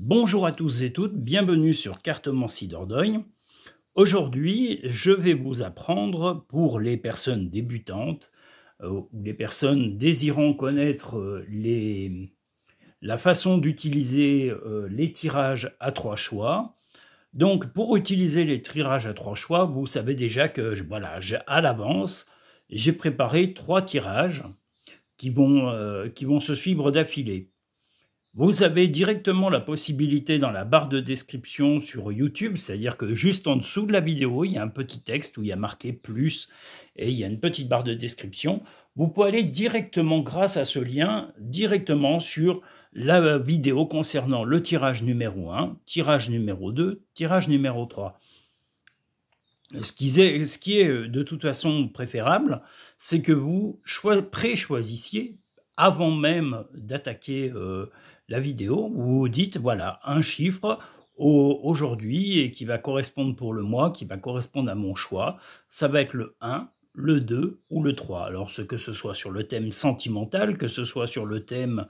Bonjour à tous et toutes, bienvenue sur Cartomancie Dordogne. Aujourd'hui, je vais vous apprendre pour les personnes débutantes ou les personnes désirant connaître la façon d'utiliser les tirages à 3 choix. Donc, pour utiliser les tirages à 3 choix, vous savez déjà que voilà, à l'avance, j'ai préparé 3 tirages qui vont se suivre d'affilée. Vous avez directement la possibilité dans la barre de description sur YouTube, c'est-à-dire que juste en dessous de la vidéo, il y a un petit texte où il y a marqué plus et il y a une petite barre de description. Vous pouvez aller directement, grâce à ce lien, directement sur la vidéo concernant le tirage numéro 1, tirage numéro 2, tirage numéro 3. Ce qui est de toute façon préférable, c'est que vous pré-choisissiez, avant même d'attaquer la vidéo, vous dites, voilà, un chiffre aujourd'hui et qui va correspondre pour le mois, qui va correspondre à mon choix. Ça va être le 1, le 2 ou le 3. Alors, que ce soit sur le thème sentimental, que ce soit sur le thème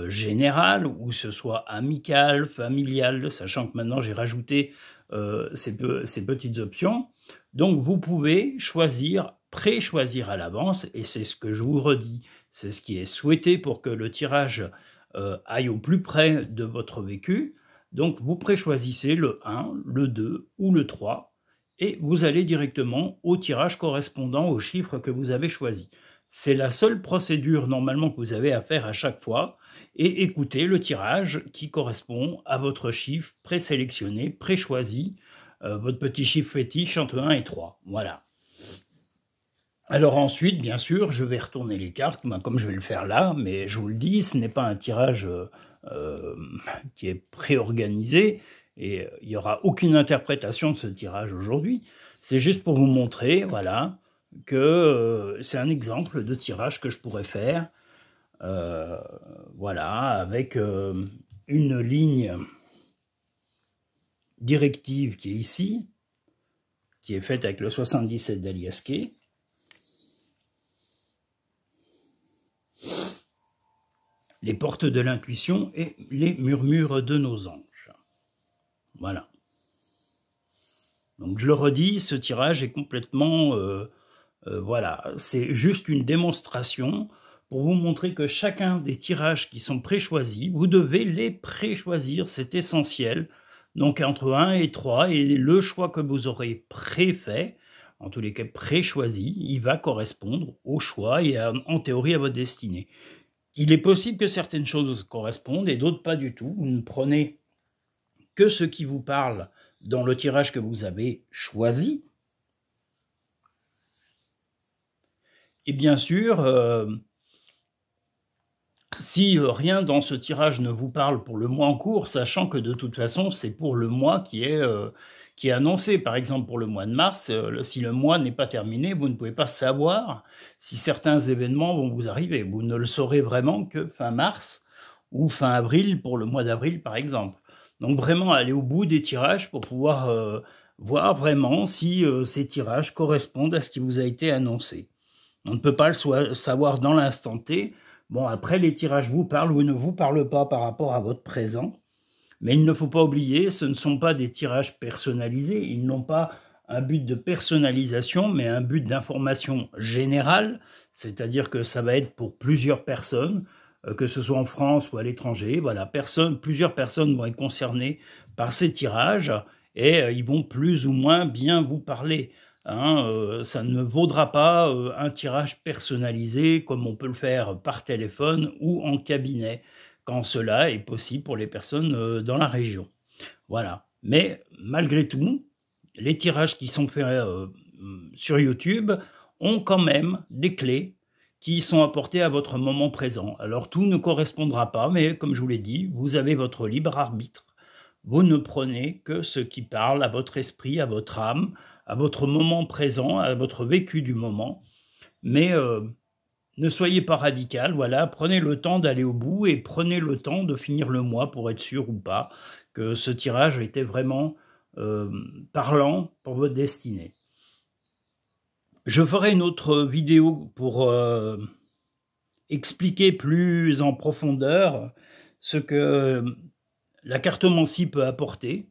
général, ou ce soit amical, familial, sachant que maintenant j'ai rajouté ces petites options. Donc, vous pouvez choisir, pré-choisir à l'avance, et c'est ce que je vous redis, c'est ce qui est souhaité pour que le tirage aille au plus près de votre vécu. Donc, vous pré-choisissez le 1, le 2 ou le 3, et vous allez directement au tirage correspondant au chiffre que vous avez choisi. C'est la seule procédure normalement que vous avez à faire à chaque fois, et écoutez le tirage qui correspond à votre chiffre présélectionné, pré-choisi, votre petit chiffre fétiche entre 1 et 3. Voilà. Alors ensuite, bien sûr, je vais retourner les cartes, comme je vais le faire là, mais je vous le dis, ce n'est pas un tirage qui est préorganisé, et il n'y aura aucune interprétation de ce tirage aujourd'hui. C'est juste pour vous montrer, voilà, que c'est un exemple de tirage que je pourrais faire, voilà, avec une ligne directive qui est ici, qui est faite avec le 77 d'Alias Kay. Les portes de l'intuition et les murmures de nos anges. Voilà. Donc je le redis, ce tirage est complètement... voilà, c'est juste une démonstration pour vous montrer que chacun des tirages qui sont pré-choisis, vous devez les pré-choisir, c'est essentiel. Donc entre 1 et 3, et le choix que vous aurez pré-fait, en tous les cas pré-choisi, il va correspondre au choix et en théorie à votre destinée. Il est possible que certaines choses correspondent et d'autres pas du tout. Vous ne prenez que ce qui vous parle dans le tirage que vous avez choisi. Et bien sûr, si rien dans ce tirage ne vous parle pour le mois en cours, sachant que de toute façon, c'est pour le mois qui est annoncé. Par exemple, pour le mois de mars, si le mois n'est pas terminé, vous ne pouvez pas savoir si certains événements vont vous arriver. Vous ne le saurez vraiment que fin mars ou fin avril pour le mois d'avril, par exemple. Donc vraiment, aller au bout des tirages pour pouvoir voir vraiment si ces tirages correspondent à ce qui vous a été annoncé. On ne peut pas le savoir dans l'instant T. Bon, après, les tirages vous parlent ou ne vous parlent pas par rapport à votre présent. Mais il ne faut pas oublier, ce ne sont pas des tirages personnalisés. Ils n'ont pas un but de personnalisation, mais un but d'information générale. C'est-à-dire que ça va être pour plusieurs personnes, que ce soit en France ou à l'étranger. Voilà, plusieurs personnes vont être concernées par ces tirages et ils vont plus ou moins bien vous parler. Ça ne vaudra pas un tirage personnalisé comme on peut le faire par téléphone ou en cabinet, quand cela est possible pour les personnes dans la région. Voilà. Mais malgré tout, les tirages qui sont faits sur YouTube ont quand même des clés qui sont apportées à votre moment présent. Alors tout ne correspondra pas, mais comme je vous l'ai dit, vous avez votre libre arbitre. Vous ne prenez que ce qui parle à votre esprit, à votre âme, à votre moment présent, à votre vécu du moment. Mais ne soyez pas radical, voilà, prenez le temps d'aller au bout et prenez le temps de finir le mois pour être sûr ou pas que ce tirage était vraiment parlant pour votre destinée. Je ferai une autre vidéo pour expliquer plus en profondeur ce que la cartomancie peut apporter.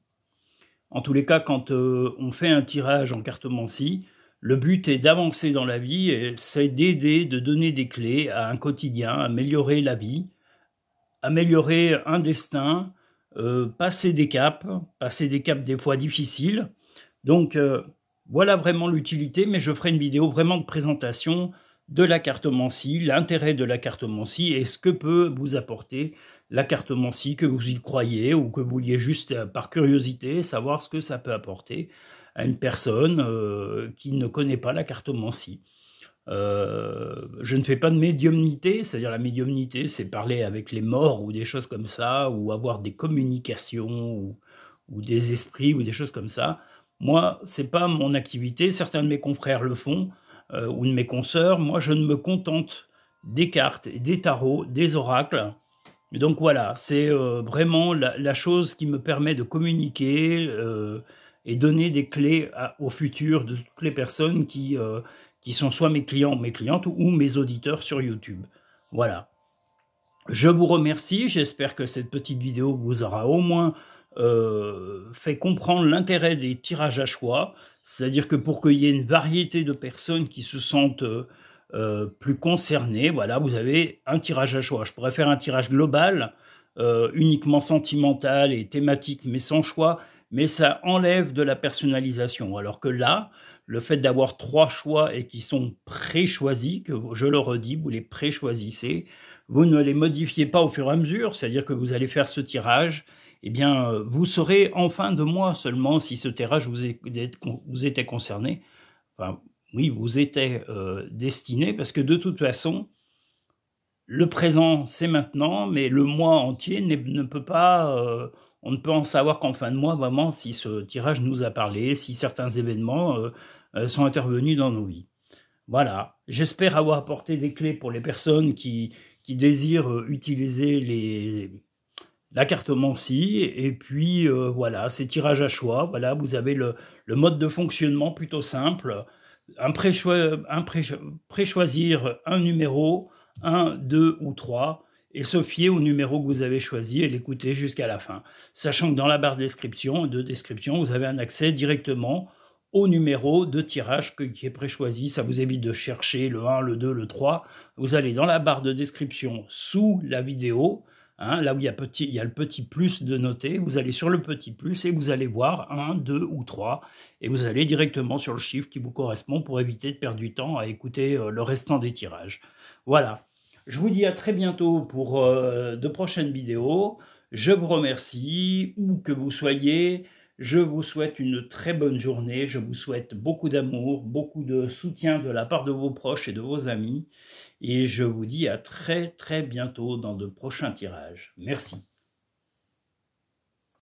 En tous les cas, quand on fait un tirage en cartomancie, le but est d'avancer dans la vie, et c'est d'aider, de donner des clés à un quotidien, améliorer la vie, améliorer un destin, passer des caps des fois difficiles. Donc voilà vraiment l'utilité, mais je ferai une vidéo vraiment de présentation de la cartomancie, l'intérêt de la cartomancie et ce que peut vous apporter la cartomancie, que vous y croyez ou que vous vouliez juste par curiosité savoir ce que ça peut apporter à une personne qui ne connaît pas la cartomancie. Je ne fais pas de médiumnité, c'est-à-dire la médiumnité, c'est parler avec les morts ou des choses comme ça, ou avoir des communications ou des esprits ou des choses comme ça. Moi, c'est pas mon activité. Certains de mes confrères le font ou de mes consoeurs. Moi, je ne me contente des cartes, des tarots, des oracles. Et donc voilà, c'est vraiment la chose qui me permet de communiquer et donner des clés au futur de toutes les personnes qui sont soit mes clients, mes clientes ou mes auditeurs sur YouTube. Voilà. Je vous remercie, j'espère que cette petite vidéo vous aura au moins fait comprendre l'intérêt des tirages à choix, c'est-à-dire que pour qu'il y ait une variété de personnes qui se sentent plus concernées, voilà, vous avez un tirage à choix. Je pourrais faire un tirage global, uniquement sentimental et thématique, mais sans choix, mais ça enlève de la personnalisation, alors que là, le fait d'avoir 3 choix et qui sont pré-choisis, que je le redis, vous les pré-choisissez, vous ne les modifiez pas au fur et à mesure, c'est-à-dire que vous allez faire ce tirage, eh bien, vous saurez en fin de mois seulement si ce tirage vous était concerné, enfin, oui, vous était destiné, parce que de toute façon, le présent, c'est maintenant, mais le mois entier ne peut pas... on ne peut en savoir qu'en fin de mois, vraiment, si ce tirage nous a parlé, si certains événements sont intervenus dans nos vies. Voilà, j'espère avoir apporté des clés pour les personnes qui désirent utiliser la cartomancie, et puis voilà, ces tirages à choix, voilà, vous avez le mode de fonctionnement plutôt simple, préchoisir un numéro, 1, 2 ou 3, et se fier au numéro que vous avez choisi et l'écouter jusqu'à la fin. Sachant que dans la barre de description, vous avez un accès directement au numéro de tirage qui est préchoisi. Ça vous évite de chercher le 1, le 2, le 3. Vous allez dans la barre de description sous la vidéo, hein, là où il y a le petit plus de noter, vous allez sur le petit plus et vous allez voir 1, 2 ou 3, et vous allez directement sur le chiffre qui vous correspond pour éviter de perdre du temps à écouter le restant des tirages. Voilà. Je vous dis à très bientôt pour de prochaines vidéos. Je vous remercie, où que vous soyez. Je vous souhaite une très bonne journée. Je vous souhaite beaucoup d'amour, beaucoup de soutien de la part de vos proches et de vos amis. Et je vous dis à très bientôt dans de prochains tirages. Merci.